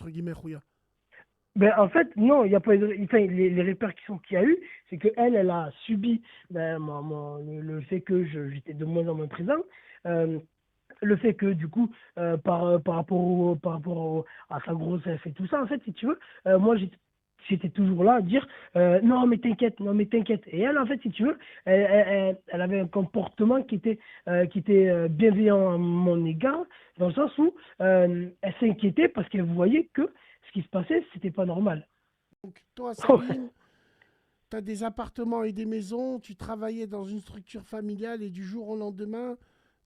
entre guillemets, Khouya? Ben, en fait, non, il y a pas eu enfin, les répercussions qu'il y a eu, c'est qu'elle, elle a subi ben, le fait que j'étais de moins en moins présent. Euh, le fait que du coup par rapport à sa grossesse et tout ça en fait si tu veux moi j'étais toujours là à dire non mais t'inquiète, non mais t'inquiète, et elle en fait si tu veux elle avait un comportement qui était bienveillant à mon égard, dans le sens où elle s'inquiétait parce qu'elle voyait que ce qui se passait c'était pas normal. Donc, toi, Salim, tu as des appartements et des maisons, tu travaillais dans une structure familiale et du jour au lendemain,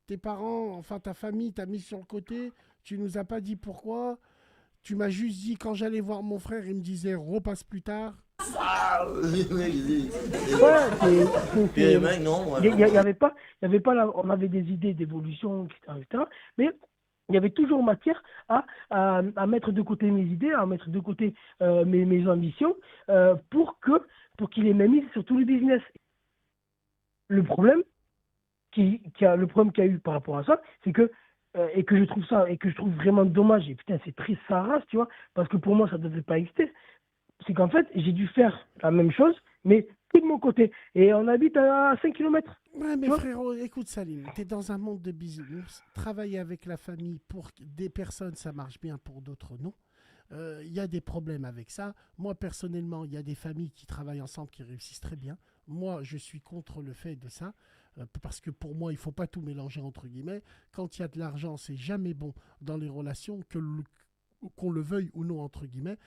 tes parents, enfin ta famille t'a mis sur le côté, tu nous as pas dit pourquoi, tu m'as juste dit quand j'allais voir mon frère, il me disait repasse plus tard. Ah, oui, oui, Ouais, puis, mec, non, moi, il non. y avait pas, il y avait pas on avait des idées d'évolution, etc., etc., mais il y avait toujours matière à mettre de côté mes idées, à mettre de côté mes ambitions, pour pour qu'il ait même mise sur tout le business. Le problème le problème qu'il y a eu par rapport à ça, c'est que et que je trouve ça et que je trouve vraiment dommage, et putain c'est triste sa race, tu vois, parce que pour moi ça ne devait pas exister, c'est qu'en fait, j'ai dû faire la même chose, mais tout de mon côté. Et on habite à 5 kilomètres. Ouais, mais Tu vois. frérot, écoute Salim, tu es dans un monde de business, travailler avec la famille pour des personnes, ça marche bien, pour d'autres, non. Il y a des problèmes avec ça. Moi, personnellement, il y a des familles qui travaillent ensemble qui réussissent très bien. Moi, je suis contre le fait de ça, parce que pour moi, il ne faut pas tout mélanger, entre guillemets. Quand il y a de l'argent, c'est jamais bon dans les relations, qu'on le veuille ou non, entre guillemets.